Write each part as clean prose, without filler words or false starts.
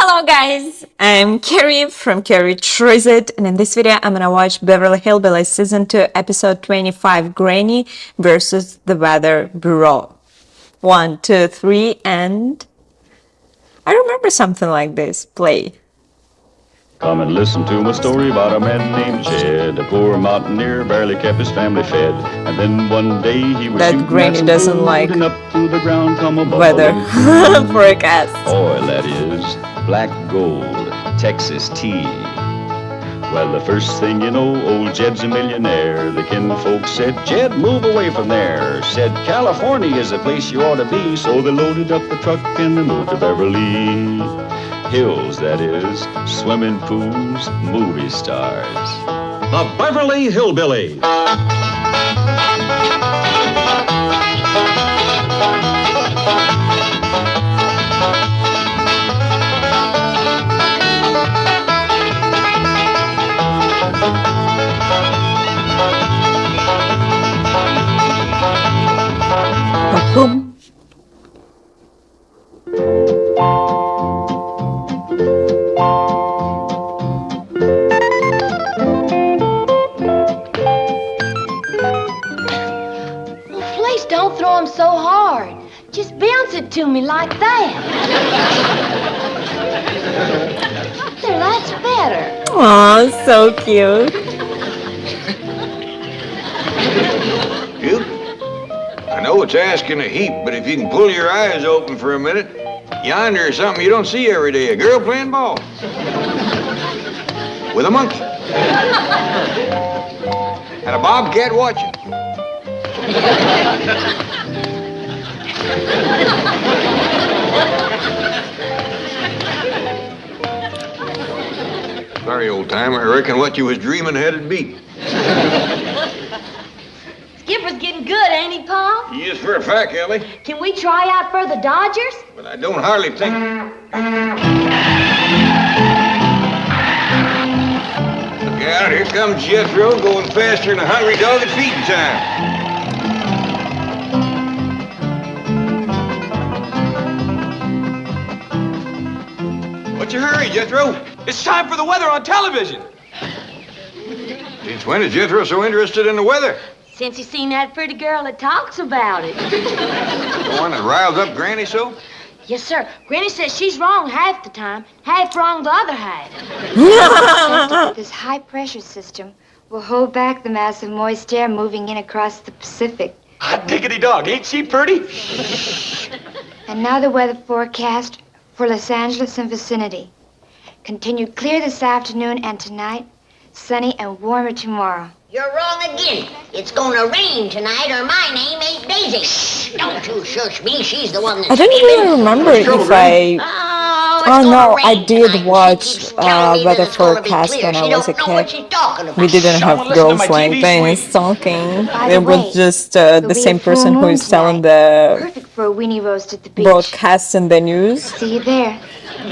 Hello guys, I'm Carrie from Carrie Tries It, and in this video I'm gonna watch Beverly Hillbillies Season 2 Episode 25 Granny versus the Weather Bureau. 1, 2, 3, and... I remember something like this. Play. Come and listen to my story about a man named Jed. A poor mountaineer barely kept his family fed. And then one day he was That shooting Granny at some doesn't gold, like and up through the ground come a weather bubbling forecast. oil, that is, black gold, Texas tea. Well, the first thing you know, old Jed's a millionaire. The kinfolks said, Jed, move away from there. Said, California is the place you ought to be. So they loaded up the truck and they moved to Beverly Hills, that is, swimming pools, movie stars. The Beverly Hillbillies. Boom. Please don't throw them so hard. Just bounce it to me like that. There, that's better. Aw, so cute. You? I know it's asking a heap, but if you can pull your eyes open for a minute, yonder is something you don't see every day. A girl playing ball. With a monkey. And a bobcat watching. Sorry, old timer. I reckon what you was dreaming had it beat. Skipper's getting good, ain't he, Pa? He is for a fact, Ellie. Can we try out for the Dodgers? But I don't hardly think... Look out, here comes Jethro going faster than a hungry dog at feeding time. What's your hurry, Jethro? It's time for the weather on television. Since when is Jethro so interested in the weather? Since he's seen that pretty girl that talks about it. The one that riles up Granny so? Yes, sir. Granny says she's wrong half the time, half wrong the other half. This high-pressure system will hold back the mass of moist air moving in across the Pacific. Hot diggity dog, ain't she pretty? And now the weather forecast for Los Angeles and vicinity. Continued clear this afternoon and tonight, sunny and warmer tomorrow. You're wrong again. It's gonna rain tonight or my name ain't Daisy. Shh, don't you shush me. She's the one that's I don't even remember if I... Oh no, I did watch weather forecast when I was a kid. We didn't have girls like this talking. It was just the same person who is telling the Perfect for a weenie roast at the beach. broadcast in the news. See you there.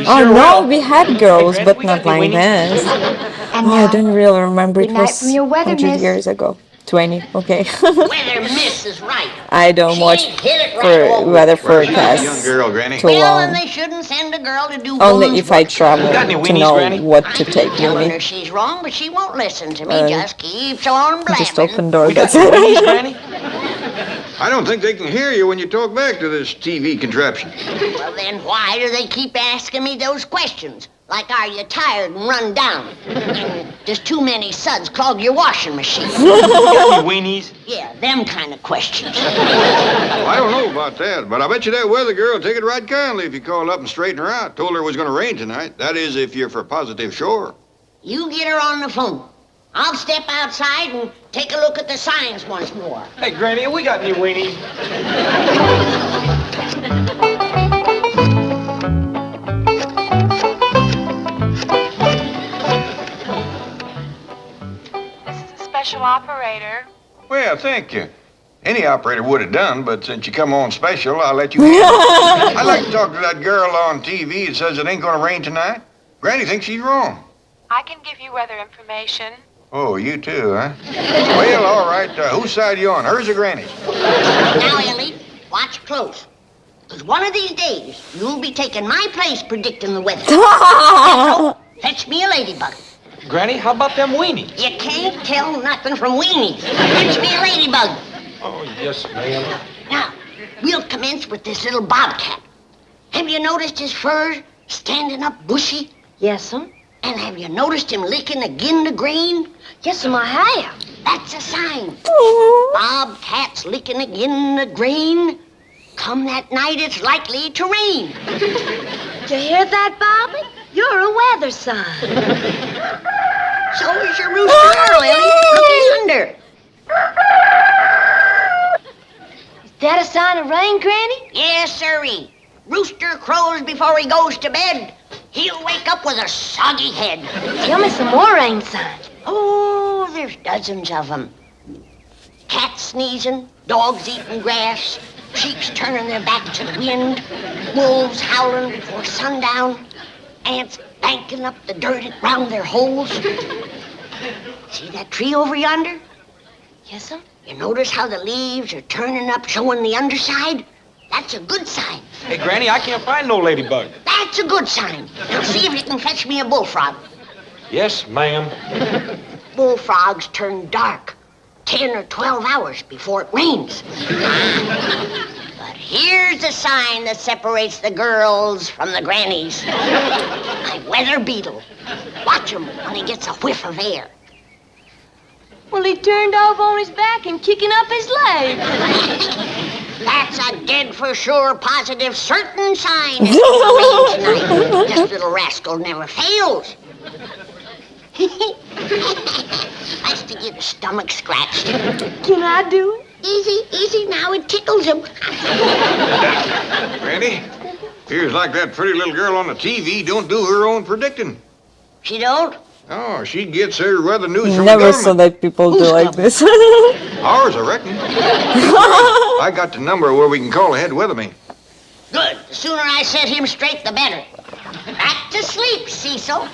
Oh no, we had girls, but not like this. And Oh, I don't really remember. It good night was from your weather 100 miss. years ago. 20, okay. Weather miss is right. I don't She watch ain't hit it right for over. weather Where's that young forecasts girl, Granny? too Well, and long. they shouldn't send a girl to do Only woman's if I work. travel got any to weenies, know Granny? what to I keep take with telling her me. she's wrong, but she won't listen to me. Uh, Just keeps on blabbing. Just open door, We got that's any weenies, it. Granny? I don't think they can hear you when you talk back to this TV contraption. Well, then why do they keep asking me those questions? Like, are you tired and run down? And does too many suds clog your washing machine? Got any weenies? Yeah, them kind of questions. Well, I don't know about that, but I bet you that weather girl will take it right kindly if you called up and straighten her out. Told her it was going to rain tonight. That is, if you're for positive sure. You get her on the phone. I'll step outside and take a look at the signs once more. Hey, Granny, we got any weenies? Special operator. Well, thank you. Any operator would have done, but since you come on special, I'll let you handle it. I'd like to talk to that girl on TV that says it ain't gonna rain tonight. Granny thinks she's wrong. I can give you weather information. Oh, you too, huh? Well, all right. Whose side are you on, hers or Granny's? Now, Ellie, watch close. 'Cause one of these days, you'll be taking my place predicting the weather. So, fetch me a ladybug. Granny, how about them weenies? You can't tell nothing from weenies. Fetch me a ladybug. Oh, yes, ma'am. Now, we'll commence with this little bobcat. Have you noticed his fur standing up bushy? Yes'm. And have you noticed him licking again the grain? Yes'm, I have. That's a sign. Bobcat's licking again the grain. Come that night, it's likely to rain. Did you hear that, Bobby? You're a weather sign. So is your rooster girl, Ellie. Looky yonder. Is that a sign of rain, Granny? Yes, sirree. Rooster crows before he goes to bed. He'll wake up with a soggy head. Tell me some more rain signs. Oh, there's dozens of them. Cats sneezing, dogs eating grass, sheep turning their backs to the wind, wolves howling before sundown, ants banking up the dirt around their holes. See that tree over yonder? Yes'm. You notice how the leaves are turning up, showing the underside? That's a good sign. Hey, Granny, I can't find no ladybug. That's a good sign. Now see if you can fetch me a bullfrog. Yes, ma'am. Bullfrogs turn dark 10 or 12 hours before it rains. But here's a sign that separates the girls from the grannies. My weather beetle. Watch him when he gets a whiff of air. Well, he turned over on his back and kicking up his leg. That's a dead for sure, positive, certain sign it's gonna rain tonight. This little rascal never fails. Nice to get his stomach scratched. Can I do it? Easy, easy now, it tickles him. Granny, appears like that pretty little girl on the TV don't do her own predicting. She don't? Oh, she gets her weather news from Never the saw government. that people do like this. Ours, I reckon. I got the number where we can call the head weatherman. Good. The sooner I set him straight, the better. Back to sleep, Cecil.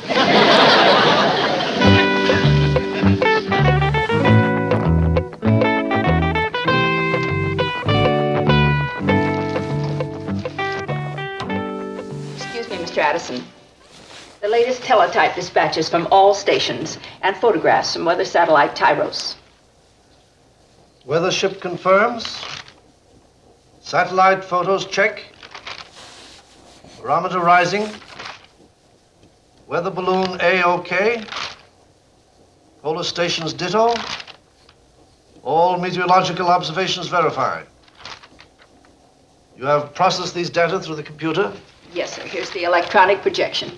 Excuse me, Mr. Addison. The latest teletype dispatches from all stations and photographs from weather satellite Tyros. Weather ship confirms. Satellite photos check. Barometer rising. Weather balloon A-OK. Polar stations ditto. All meteorological observations verified. You have processed these data through the computer? Yes, sir. Here's the electronic projection.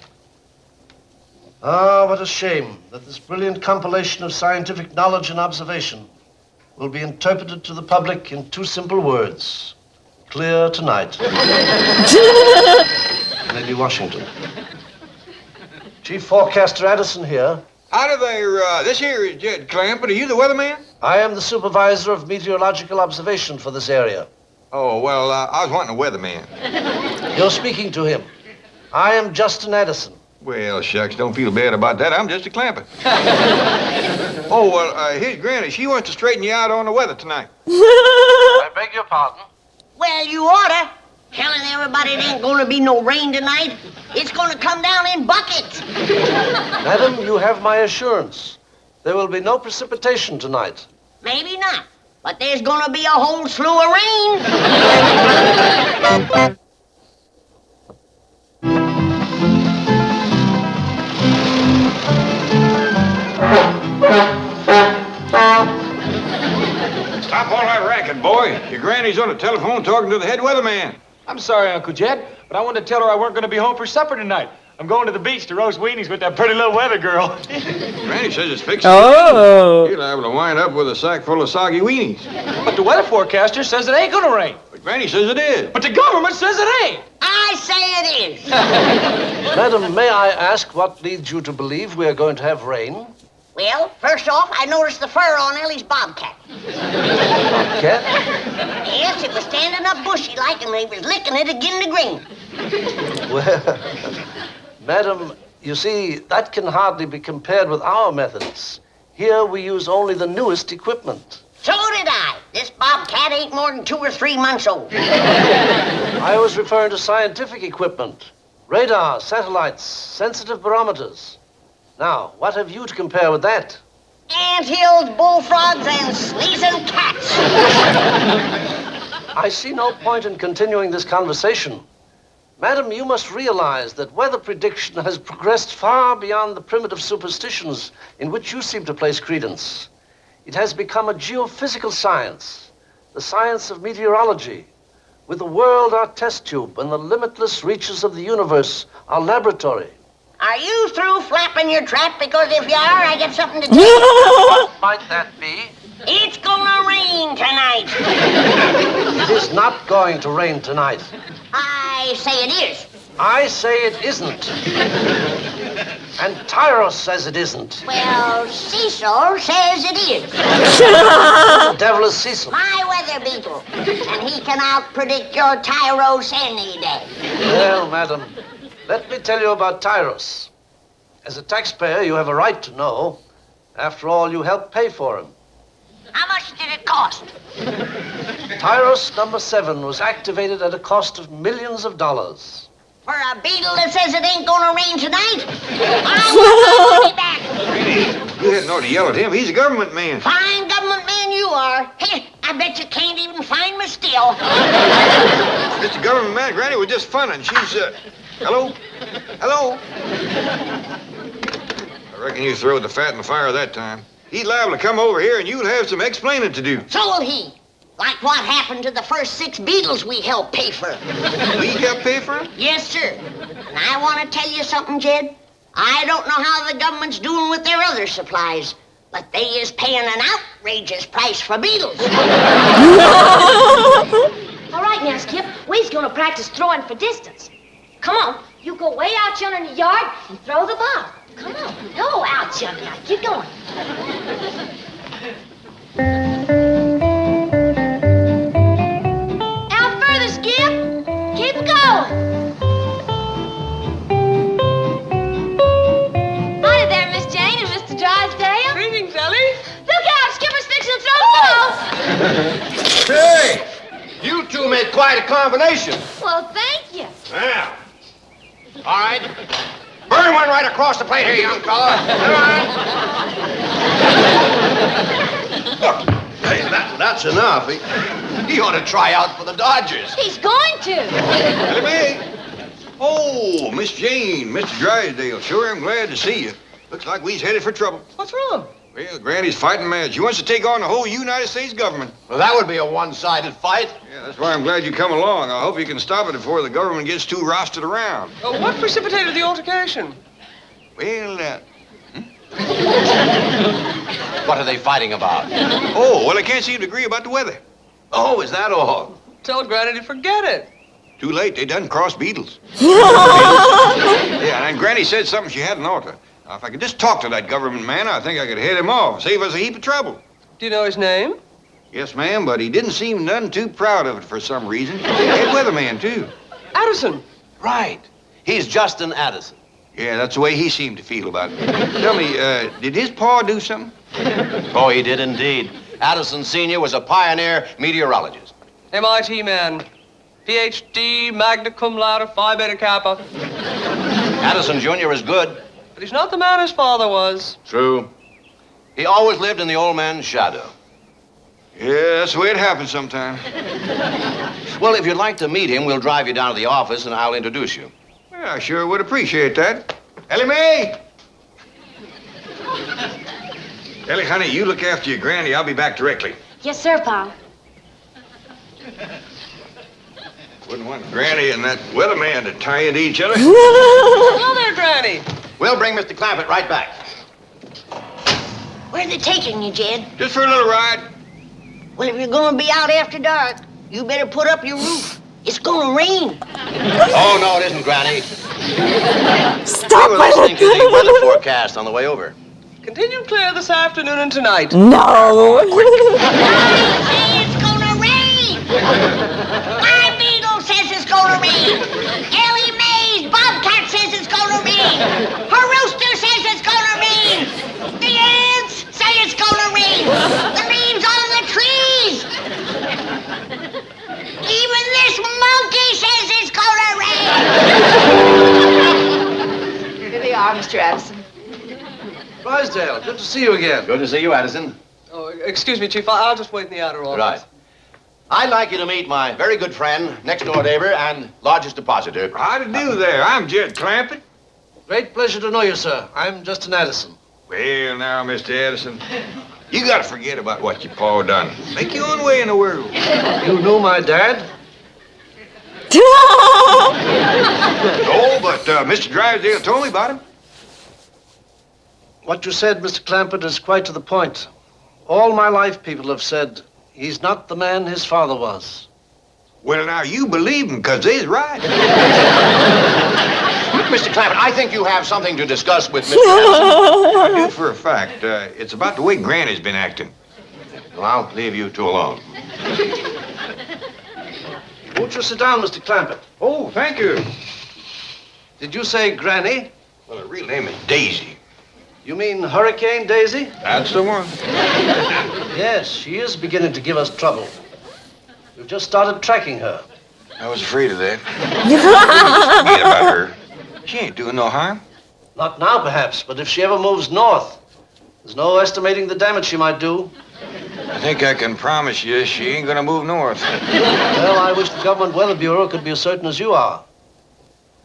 Ah, what a shame that this brilliant compilation of scientific knowledge and observation will be interpreted to the public in two simple words. Clear tonight. Lady Washington. Chief Forecaster Addison here. How do they, this here is Jed Clampett. Are you the weatherman? I am the supervisor of meteorological observation for this area. Oh, well, I was wanting a weatherman. You're speaking to him. I am Justin Addison. Well, shucks, don't feel bad about that. I'm just a Clampett. Oh, well, here's Granny. She wants to straighten you out on the weather tonight. I beg your pardon? Well, you oughta. Telling everybody it ain't gonna be no rain tonight. It's gonna come down in buckets. Madam, you have my assurance. There will be no precipitation tonight. Maybe not, but there's gonna be a whole slew of rain. Stop all that racket, boy. Your granny's on the telephone talking to the head weatherman. I'm sorry, Uncle Jed, but I wanted to tell her I weren't going to be home for supper tonight. I'm going to the beach to roast weenies with that pretty little weather girl. Granny says it's fixing. Oh. You'll have to wind up with a sack full of soggy weenies. But the weather forecaster says it ain't going to rain. But Granny says it is. But the government says it ain't. I say it is. Madam, may I ask what leads you to believe we are going to have rain? Well, first off, I noticed the fur on Ellie's bobcat. Bobcat? Yes, it was standing up bushy like, and he was licking it again the green. Well, madam, you see, that can hardly be compared with our methods. Here we use only the newest equipment. So did I. This bobcat ain't more than 2 or 3 months old. I was referring to scientific equipment. Radar, satellites, sensitive barometers. Now, what have you to compare with that? Anthills, bullfrogs, and sneezing cats. I see no point in continuing this conversation. Madam, you must realize that weather prediction has progressed far beyond the primitive superstitions in which you seem to place credence. It has become a geophysical science, the science of meteorology, with the world our test tube and the limitless reaches of the universe our laboratory. Are you through flapping your trap? Because if you are, I got something to tell you. What might that be? It's gonna rain tonight. It is not going to rain tonight. I say it is. I say it isn't. And Tyros says it isn't. Well, Cecil says it is. The devil is Cecil. My weather beagle. And he can out-predict your Tyros any day. Well, madam, let me tell you about Tyros. As a taxpayer, you have a right to know. After all, you helped pay for him. How much did it cost? Tyros number 7 was activated at a cost of millions of dollars. For a beetle that says it ain't gonna rain tonight? I want my money back. You hadn't ought to yell at him. He's a government man. Fine government man you are. Hey, I bet you can't even find me still. Mr. Government man, Granny was just funning. She's, hello? Hello? I reckon you throwed the fat in the fire that time. He's liable to come over here and you'll have some explaining to do. So will he. Like what happened to the first 6 beetles we helped pay for. We helped pay for him? Yes, sir. And I want to tell you something, Jed. I don't know how the government's doing with their other supplies, but they is paying an outrageous price for beetles. All right now, Skip. We's gonna practice throwing for distance. Come on. You go way out yonder in the yard and throw the ball. Come on. Go out yonder now. Keep going. Out further, Skip. Keep going. Howdy there, Miss Jane and Mr. Drysdale. Greetings, Ellie. Look out, Skipper's fixing to throw the ball. Hey, you two made quite a combination. Well, thank you. Yeah. All right. Burn one right across the plate here, young fella. Come on. Look, hey, that's enough. He ought to try out for the Dodgers. He's going to. Ellie Mae. Oh, Miss Jane, Mr. Drysdale. Sure am glad to see you. Looks like we's headed for trouble. What's wrong? Well, Granny's fighting mad. She wants to take on the whole United States government. Well, that would be a one-sided fight. Yeah, that's why I'm glad you come along. I hope you can stop it before the government gets too rostered around. What precipitated the altercation? Well, What are they fighting about? Oh, well, they can't seem to agree about the weather. Oh, is that all? Tell Granny to forget it. Too late. They done crossed beetles. Yeah, and Granny said something she hadn't ought to. Now, if I could just talk to that government man, I think I could head him off, save us a heap of trouble. Do you know his name? Yes, ma'am, but he didn't seem none too proud of it for some reason. Head weatherman, too. Addison. Right. He's Justin Addison. Yeah, that's the way he seemed to feel about it. Tell me, did his pa do something? Oh, he did indeed. Addison Sr. was a pioneer meteorologist. MIT man. PhD, magna cum laude, Phi Beta Kappa. Addison Jr. is good. But he's not the man his father was. True. He always lived in the old man's shadow. Yeah, that's the way it happens sometimes. Well, if you'd like to meet him, we'll drive you down to the office and I'll introduce you. Yeah, I sure would appreciate that. Ellie Mae! Ellie, honey, you look after your granny. I'll be back directly. Yes, sir, Pa. Wouldn't want Granny and that weatherman to tie into each other. Hello there, Granny. We'll bring Mr. Clampett right back. Where are they taking you, Jed? Just for a little ride. Well, if you're gonna be out after dark, you better put up your roof. It's gonna rain. Oh, no, it isn't, Granny. Stop We were listening to the weather forecast on the way over. Continue clear this afternoon and tonight. No. Say it's gonna rain. My beagle says it's gonna rain. Ellie Mae's bobcat says it's gonna rain. Her rooster says it's gonna rain. The ants say it's gonna rain. The leaves on the trees Mr. Addison. Drysdale, good to see you again. Good to see you, Addison. Oh, excuse me, Chief. I'll just wait in the outer office. Right. I'd like you to meet my very good friend, next-door neighbor, and largest depositor. How do you do there? I'm Jed Clampett. Great pleasure to know you, sir. I'm Justin Addison. Well, now, Mr. Addison, you gotta forget about what your pa done. Make your own way in the world. You knew my dad? No, but Mr. Drysdale told me about him. What you said, Mr. Clampett, is quite to the point. All my life, people have said he's not the man his father was. Well, now, you believe him, because he's right. Mr. Clampett, I think you have something to discuss with Mr. Addison. I do for a fact. It's about the way Granny's been acting. Well, I'll leave you two alone. Won't you sit down, Mr. Clampett? Oh, thank you. Did you say Granny? Well, her real name is Daisy. You mean Hurricane Daisy? That's the one. Yes, she is beginning to give us trouble. We've just started tracking her. I was afraid of that. Forget about her. She ain't doing no harm. Not now, perhaps, but if she ever moves north, there's no estimating the damage she might do. I think I can promise you she ain't gonna move north. Well, I wish the Government Weather Bureau could be as certain as you are.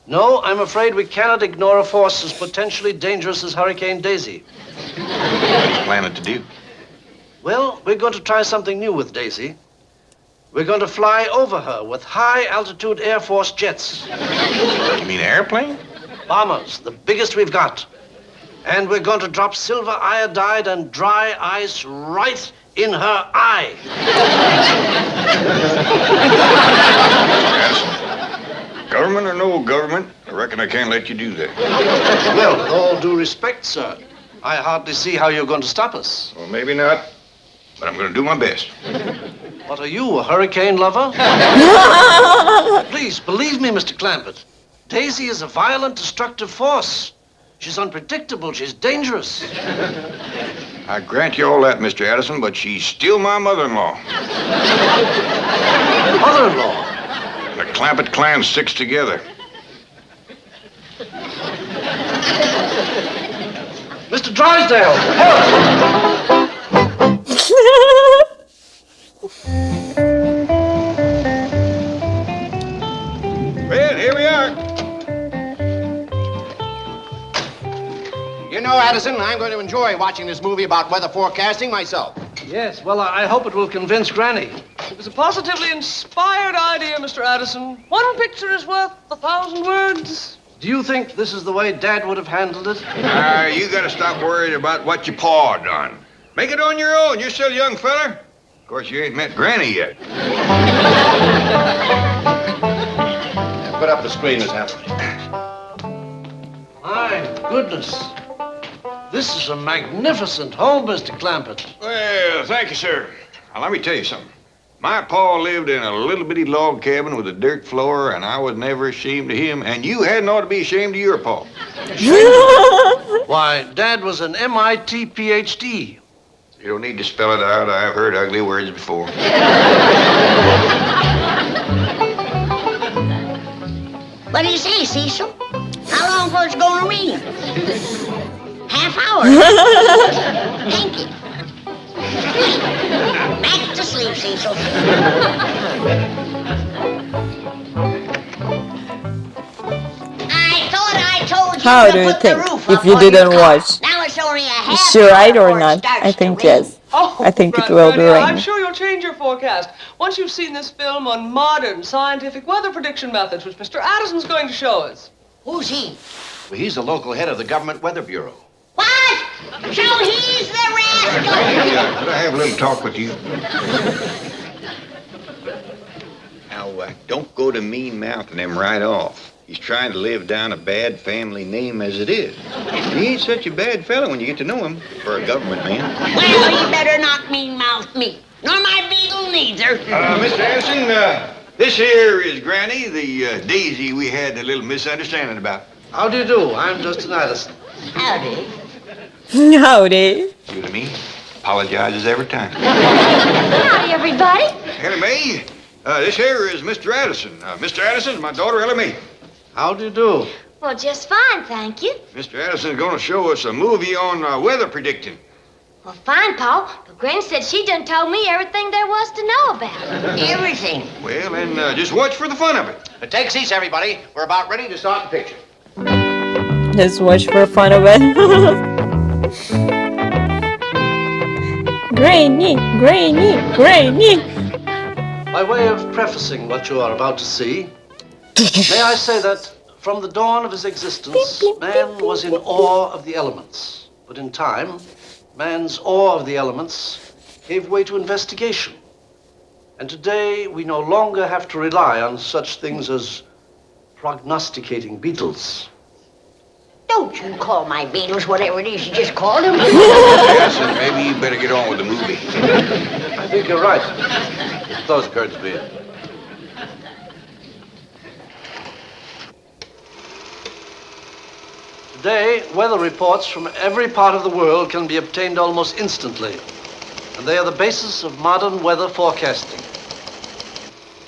No, I'm afraid we cannot ignore a force as potentially dangerous as Hurricane Daisy. What are you planning to do? Well, we're going to try something new with Daisy. We're going to fly over her with high-altitude Air Force jets. You mean an airplane? Bombers, the biggest we've got. And we're going to drop silver iodide and dry ice right in her eye. Government or no government, I reckon I can't let you do that. Well, with all due respect, sir, I hardly see how you're going to stop us. Well, maybe not, but I'm gonna do my best. What are you, a hurricane lover? Please, believe me, Mr. Clampett. Daisy is a violent, destructive force. She's unpredictable. She's dangerous. I grant you all that, Mr. Addison, but she's still my mother-in-law. Mother-in-law? The Clampett clan sticks together. Mr. Drysdale, help! Well, here we are. You know, Addison, I'm going to enjoy watching this movie about weather forecasting myself. Yes, well, I hope it will convince Granny. It was a positively inspired idea, Mr. Addison. One picture is worth 1,000 words. Do you think this is the way Dad would have handled it? You gotta stop worrying about what your pa done. Make it on your own. You're still a young feller. Of course, you ain't met Granny yet. Put up the screen, Miss Hampton. My goodness. This is a magnificent home, Mr. Clampett. Well, thank you, sir. Now, let me tell you something. My pa lived in a little bitty log cabin with a dirt floor, and I was never ashamed of him, and you hadn't ought to be ashamed of your pa. Why, Dad was an MIT PhD. You don't need to spell it out. I've heard ugly words before. What do you say, Cecil? How long was it going to rain? Half hour. Thank you. Back to sleep, Cecil. I thought I told you How to do you put the think? roof If up you on your didn't car. watch, Now it's only a half is she right hour or before it not? starts I to think rain. yes. Oh, I think it Granny, will be Granny, I'm raining. sure you'll change your forecast once you've seen this film on modern scientific weather prediction methods, which Mr. Addison's going to show us. Who's he? Well, he's the local head of the Government Weather Bureau. What? So he's the rascal. Could I have a little talk with you? Now, don't go to mean-mouthing him right off. He's trying to live down a bad family name as it is. He ain't such a bad fellow when you get to know him for a government man. Well, you better not mean-mouth me. Nor my beagle neither. Mr. Addison, this here is Granny, the Daisy we had a little misunderstanding about. How do you do? I'm Justin Addison. Howdy. Howdy. You to me, apologizes every time. Howdy, everybody. Ellie Mae, this here is Mr. Addison. Mr. Addison is my daughter, Ellie Mae. How do you do? Well, just fine, thank you. Mr. Addison's going to show us a movie on weather predicting. Well, fine, Paul. But Granny said she done told me everything there was to know about it. Everything. Well, then just watch for the fun of it. Take seats, everybody. We're about ready to start the picture. Just watch for fun of it. Granny, Granny, Granny. By way of prefacing what you are about to see, may I say that from the dawn of his existence, man was in awe of the elements. But in time, man's awe of the elements gave way to investigation. And today, we no longer have to rely on such things as prognosticating beetles. Don't you call my beetles whatever it is you just called them. Yes, and maybe you better get on with the movie. I think you're right. Those occurred to me. Today, weather reports from every part of the world can be obtained almost instantly, and they are the basis of modern weather forecasting.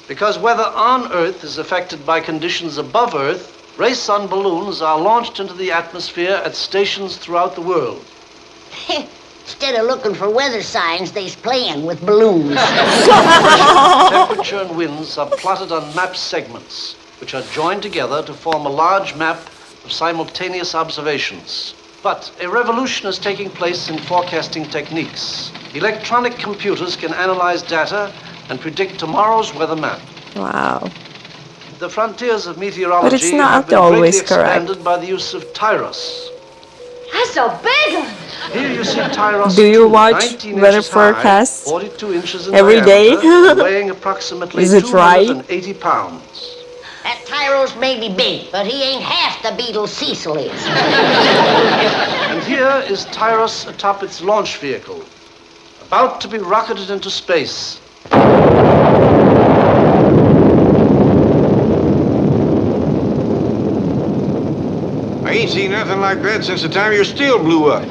Because weather on Earth is affected by conditions above Earth, race-on balloons are launched into the atmosphere at stations throughout the world. Instead of looking for weather signs, they's playing with balloons. Temperature and winds are plotted on map segments, which are joined together to form a large map of simultaneous observations. But a revolution is taking place in forecasting techniques. Electronic computers can analyze data and predict tomorrow's weather map. Wow. The frontiers of meteorology But it's not have been always greatly correct. expanded by the use of tyros. That's a big one. Here you see tyros. Do you 2, watch 19 weather inches high, forecasts 42 inches in every day? diameter, and weighing approximately Is it right? 280 pounds. That Tyro's may be big, but he ain't half the beetle Cecil is. And here is Tyros atop its launch vehicle, about to be rocketed into space. I ain't seen nothing like that since the time your steel blew up.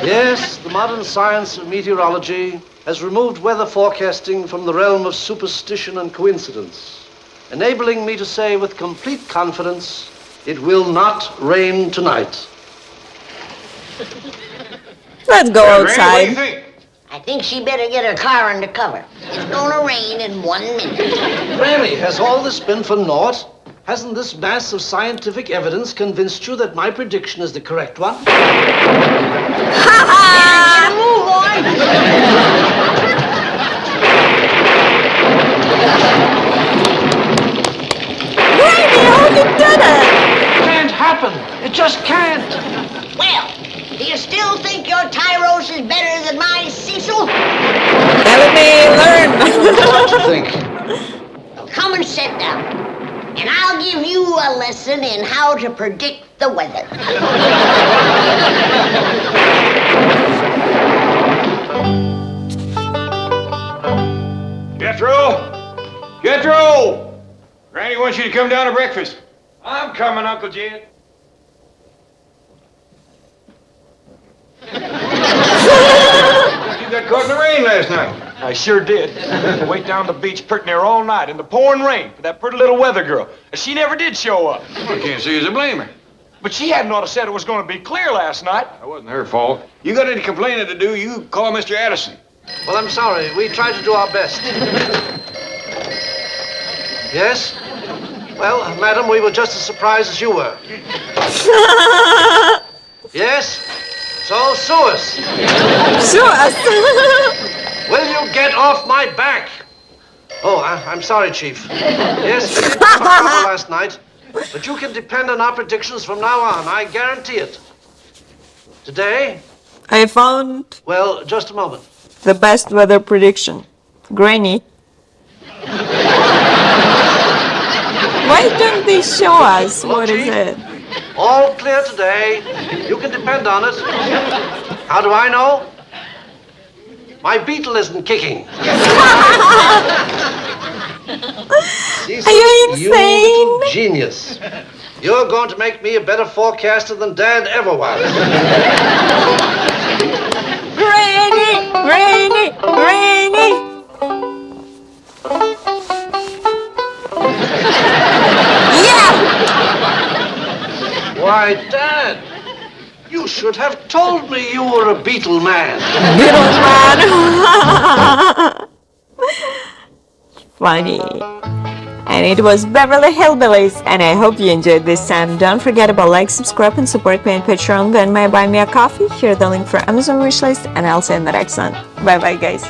Yes, the modern science of meteorology has removed weather forecasting from the realm of superstition and coincidence, enabling me to say with complete confidence, it will not rain tonight. Let's go Granny, what do you outside. think? I think she better get her car under cover. It's gonna rain in 1 minute. Granny, has all this been for naught? Hasn't this mass of scientific evidence convinced you that my prediction is the correct one? Get a move on. Granny, how you did it? Can't happen. It just can't. Well, do you still think your Tyros is better than my Cecil? Let me learn. What do you think? Come and sit down, and I'll give you a lesson in how to predict the weather. Jethro! Jethro! Granny wants you to come down to breakfast. I'm coming, Uncle Jed. You got caught in the rain last night. I sure did. Wait down the beach pretty near all night in the pouring rain for that pretty little weather girl. And she never did show up. I can't see as a blame her. But she hadn't ought to said it was going to be clear last night. That wasn't her fault. You got any complaining to do, you call Mr. Addison. Well, I'm sorry. We tried to do our best. Yes? Well, madam, we were just as surprised as you were. Yes? So sue us. Sue us. Will you get off my back? Oh, I'm sorry, Chief. Yes, we did have trouble last night, but you can depend on our predictions from now on. I guarantee it. Today? I found Well, just a moment. the best weather prediction. Granny. Why don't they show us? What is it? All clear today. You can depend on it. How do I know? My beetle isn't kicking. Are you insane? You little genius. You're going to make me a better forecaster than Dad ever was. Granny! Granny! Granny! Why, Dad, you should have told me you were a Beatle man. Beatles man. Funny. And it was Beverly Hillbillies, and I hope you enjoyed this time. Don't forget about like, subscribe, and support me on Patreon. Venmo, buy me a coffee. Here the link for Amazon wishlist, and I'll see you in the next one. Bye bye, guys.